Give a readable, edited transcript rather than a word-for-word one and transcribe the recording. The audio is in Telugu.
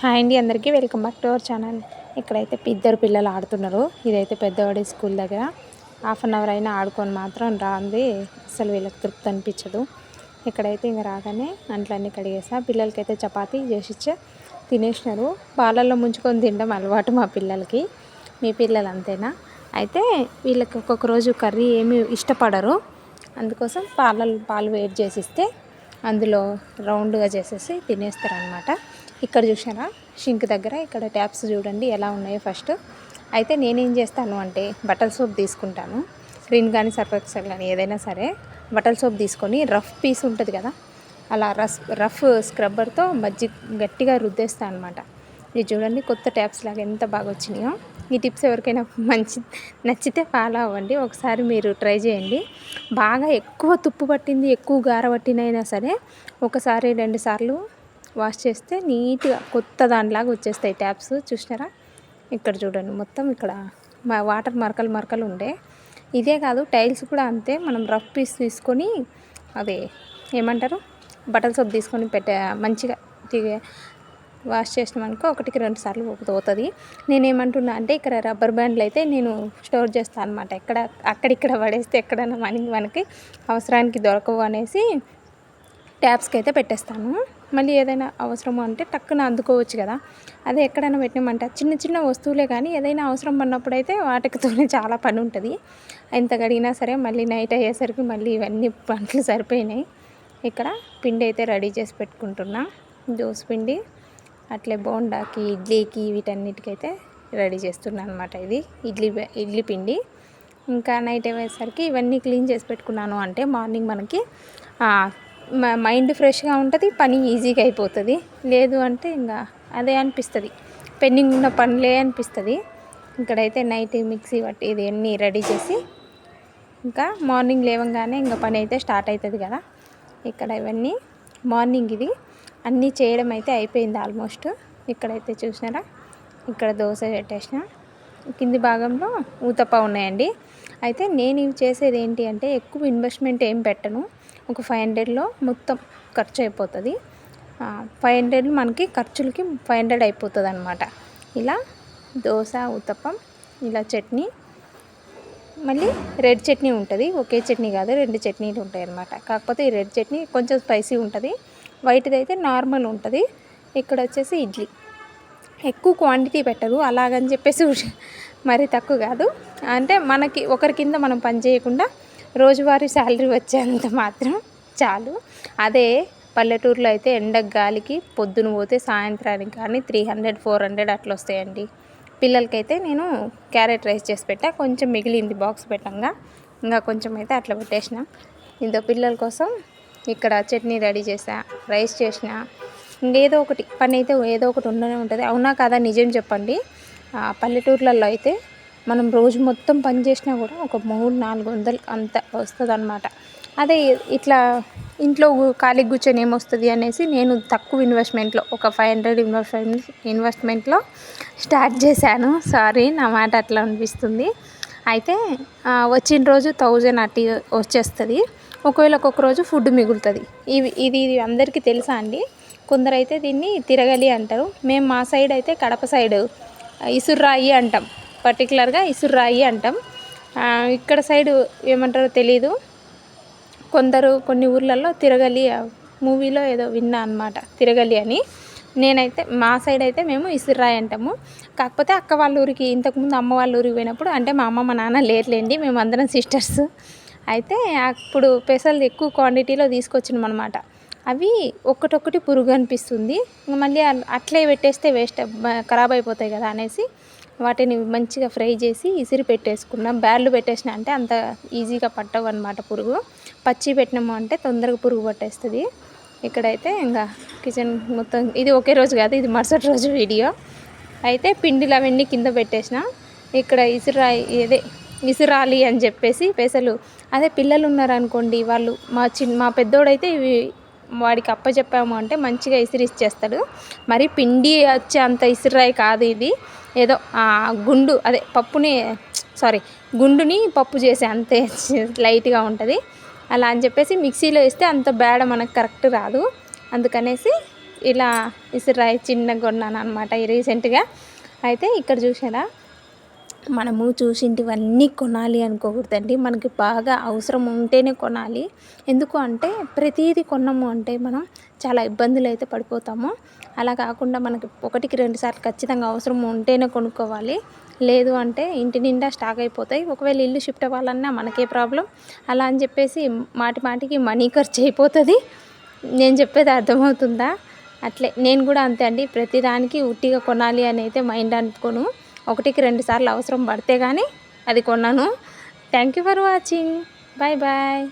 హాయ్ అండి, అందరికీ welcome back to our channel. ఇక్కడైతే ఇద్దరు పిల్లలు ఆడుతున్నారు. ఇదైతే పెద్దవాడి స్కూల్ దగ్గర. హాఫ్ అన్ అవర్ అయినా ఆడుకొని మాత్రం రాంది అసలు వీళ్ళకి తృప్తి అనిపించదు. ఇక్కడైతే ఇంక రాగానే అంట్లన్నీ కడిగేసా. పిల్లలకైతే చపాతీ చేసిచ్చా, తినేసినారు. పాలల్లో ముంచుకొని తినడం అలవాటు మా పిల్లలకి. మీ పిల్లలు అంతేనా? అయితే వీళ్ళకి ఒక్కొక్క రోజు కర్రీ ఏమీ ఇష్టపడరు. అందుకోసం పాలు వేడి చేసిస్తే అందులో రౌండ్గా చేసేసి తినేస్తారనమాట. ఇక్కడ చూసారా, షింక్ దగ్గర ఇక్కడ ట్యాప్స్ చూడండి ఎలా ఉన్నాయో. ఫస్ట్ అయితే నేనేం చేస్తాను అంటే బట్టల సోప్ తీసుకుంటాను. రిన్ కానీ సర్ఫ్ ఎక్సెల్ కానీ ఏదైనా సరే బట్టల సోప్ తీసుకొని రఫ్ పీస్ ఉంటుంది కదా, అలా రఫ్ స్క్రబ్బర్తో గట్టిగా రుద్దేస్తాను అనమాట. ఇది చూడండి, కొత్త ట్యాప్స్ లాగా ఎంత బాగా వచ్చినాయో. ఈ టిప్స్ ఎవరికైనా నచ్చితే ఫాలో అవ్వండి. ఒకసారి మీరు ట్రై చేయండి. బాగా ఎక్కువ తుప్పు పట్టింది, ఎక్కువ గార పట్టినైనా సరే ఒకసారి 2 సార్లు వాష్ చేస్తే నీట్గా కొత్త దానిలాగా వచ్చేస్తాయి ట్యాప్స్. చూసినారా, ఇక్కడ చూడండి మొత్తం ఇక్కడ వాటర్ మరకలు ఉండే. ఇదే కాదు, టైల్స్ కూడా అంతే. మనం రఫ్ పీస్ తీసుకొని అదే ఏమంటారు బట్టల సోప్ తీసుకొని మంచిగా వాష్ చేసినామనుకో 1-2 సార్లు పోతుంది. నేనేమంటున్నా అంటే ఇక్కడ రబ్బర్ బ్యాండ్లు అయితే నేను స్టోర్ చేస్తాను అనమాట. అక్కడిక్కడ పడేస్తే ఎక్కడైనా మనకి అవసరానికి దొరకవు అనేసి ట్యాప్స్కి అయితే పెట్టేస్తాను. మళ్ళీ ఏదైనా అవసరము అంటే టక్కున అందుకోవచ్చు కదా. అదే ఎక్కడైనా పెట్టినామంటే చిన్న చిన్న వస్తువులే కానీ ఏదైనా అవసరం పడినప్పుడు అయితే వాటితోనే చాలా పని ఉంటుంది. ఎంత కడిగినా సరే మళ్ళీ నైట్ అయ్యేసరికి మళ్ళీ ఇవన్నీ పంటలు సరిపోయినాయి. ఇక్కడ పిండి అయితే రెడీ చేసి పెట్టుకుంటున్నా. దోస పిండి, అట్లే బోండాకి, ఇడ్లీకి, వీటన్నిటికైతే రెడీ చేస్తున్నాను అనమాట. ఇది ఇడ్లీ పిండి. ఇంకా నైట్ అయ్యేసరికి ఇవన్నీ క్లీన్ చేసి పెట్టుకున్నాను అంటే మార్నింగ్ మనకి మైండ్ ఫ్రెష్గా ఉంటుంది, పని ఈజీగా అయిపోతుంది. లేదు అంటే ఇంకా అదే అనిపిస్తుంది, పెండింగ్ ఉన్న పనులే అనిపిస్తుంది. ఇక్కడైతే నైట్ మిక్సీ పట్టి ఇది అన్నీ రెడీ చేసి ఇంకా మార్నింగ్ లేవగానే ఇంకా పని అయితే స్టార్ట్ అవుతుంది కదా. ఇక్కడ ఇవన్నీ మార్నింగ్ ఇది అన్నీ చేయడం అయితే అయిపోయింది ఆల్మోస్ట్. ఇక్కడైతే చూసినారా, ఇక్కడ దోశ పెట్టేసిన, కింది భాగంలో ఊతప్ప ఉన్నాయండి. అయితే నేను ఇవి చేసేది ఏంటి అంటే ఎక్కువ ఇన్వెస్ట్మెంట్ ఏం పెట్టను. ఒక 500లో మొత్తం ఖర్చు అయిపోతుంది. 500 మనకి ఖర్చులకి 500 అయిపోతుంది అనమాట. ఇలా దోశ, ఊతప్పం, ఇలా చట్నీ, మళ్ళీ రెడ్ చట్నీ ఉంటుంది. ఒకే చట్నీ కాదు, 2 చట్నీలు ఉంటాయి అన్నమాట. కాకపోతే ఈ రెడ్ చట్నీ కొంచెం స్పైసీ ఉంటుంది, వైట్ది అయితే నార్మల్ ఉంటుంది. ఇక్కడ వచ్చేసి ఇడ్లీ ఎక్కువ క్వాంటిటీ పెట్టరు, అలాగని చెప్పేసి మరి తక్కువ కాదు. అంటే మనకి ఒకరి కింద మనం పని చేయకుండా రోజువారీ శాలరీ వచ్చేంత మాత్రం చాలు. అదే పల్లెటూరులో అయితే ఎండకు గాలికి పొద్దున పోతే సాయంత్రానికి కానీ 300-400 అట్లా వస్తాయండి. పిల్లలకైతే నేను క్యారెట్ రైస్ చేసి పెట్టా, కొంచెం మిగిలింది బాక్స్ పెట్టంగా, ఇంకా కొంచెం అయితే అట్లా పెట్టేసిన. ఇంతో పిల్లల కోసం ఇక్కడ చట్నీ రెడీ చేసా, రైస్ చేసిన. ఇంకేదో ఒకటి పని అయితే ఏదో ఒకటి ఉండనే ఉంటుంది. అవునా కాదా నిజం చెప్పండి. పల్లెటూర్లలో అయితే మనం రోజు మొత్తం పని చేసినా కూడా ఒక 300-400 అంత వస్తుంది అనమాట. అదే ఇట్లా ఇంట్లో ఖాళీ కూర్చొని ఏమొస్తుంది అనేసి నేను తక్కువ ఇన్వెస్ట్మెంట్లో ఒక 500 ఇన్వెస్ట్మెంట్లో స్టార్ట్ చేశాను. సారీ, నా మాట అట్లా అనిపిస్తుంది. అయితే వచ్చిన రోజు 1000 అట్టి వచ్చేస్తుంది. ఒకవేళ ఒక్కొక్క రోజు ఫుడ్ మిగులుతుంది. ఇది అందరికీ తెలుసా అండి? కొందరైతే దీన్ని తిరగలి అంటారు. మేము మా సైడ్ అయితే కడప సైడ్ ఇసుర్రాయి అంటాం, పర్టికులర్గా ఇసుర్రాయి అంటాం. ఇక్కడ సైడు ఏమంటారో తెలీదు. కొన్ని ఊర్లలో తిరగలి, మూవీలో ఏదో విన్నా అనమాట తిరగలి అని. నేనైతే మా సైడ్ అయితే మేము ఇసుర్రాయి అంటాము. కాకపోతే అక్క వాళ్ళ ఊరికి, ఇంతకుముందు అమ్మ వాళ్ళ ఊరికి పోయినప్పుడు, అంటే మా అమ్మ మా నాన్న లేరులేండి, మేము అందరం సిస్టర్స్. అయితే అప్పుడు పెసలు ఎక్కువ క్వాంటిటీలో తీసుకొచ్చినాం అనమాట. అవి ఒక్కటొక్కటి పురుగు అనిపిస్తుంది, మళ్ళీ అట్లే పెట్టేస్తే వేస్ట్, ఖరాబ్ అయిపోతాయి కదా అనేసి వాటిని మంచిగా ఫ్రై చేసి ఇసిరి పెట్టేసుకున్నాం. బ్యాళ్ళు పెట్టేసిన అంటే అంత ఈజీగా పట్టవు అనమాట పురుగు. పచ్చి పెట్టినాము అంటే తొందరగా పురుగు పట్టేస్తుంది. ఇక్కడైతే ఇంకా కిచెన్ మొత్తం ఇది ఒకే రోజు కాదు, ఇది మరుసటి రోజు వీడియో. అయితే పిండిలు అవన్నీ కింద పెట్టేసిన. ఇక్కడ ఇసురాలి అని చెప్పేసి పెసలు, అదే పిల్లలు ఉన్నారనుకోండి, వాళ్ళు మా పెద్దోడైతే ఇవి వాడికి అప్పచెప్పాము అంటే మంచిగా ఇసిరిచ్చేస్తాడు. మరి పిండి వచ్చే అంత ఇసురాయి కాదు ఇది, ఏదో గుండుని పప్పు చేసే అంతే లైట్గా ఉంటుంది. అలా అని చెప్పేసి మిక్సీలో వేస్తే అంత బేడ మనకు కరెక్ట్ రాదు. అందుకనేసి ఇలా ఇసురాయి చిన్నగా కొన్నాను అనమాట రీసెంట్గా. అయితే ఇక్కడ చూసారా, మనము చూసింటివన్నీ కొనాలి అనుకోకూడదండి. మనకి బాగా అవసరం ఉంటేనే కొనాలి. ఎందుకు అంటే ప్రతీది కొన్నాము అంటే మనం చాలా ఇబ్బందులు అయితే పడిపోతాము. అలా కాకుండా మనకి ఒకటికి 2 సార్లు ఖచ్చితంగా అవసరం ఉంటేనే కొనుక్కోవాలి. లేదు అంటే ఇంటి నిండా స్టాక్ అయిపోతాయి. ఒకవేళ ఇల్లు షిఫ్ట్ అవ్వాలన్నా మనకే ప్రాబ్లం. అలా అని చెప్పేసి మాటి మాటికి మనీ ఖర్చు అయిపోతుంది. నేను చెప్పేది అర్థమవుతుందా? అట్లే నేను కూడా అంతే అండి. ప్రతిదానికి ఉట్టిగా కొనాలి అని అయితే మైండ్ అనుకోను. ఒకటికి 2 సార్లు అవసరం పడితే కానీ అది కొన్నాను. Thank you for watching. Bye bye.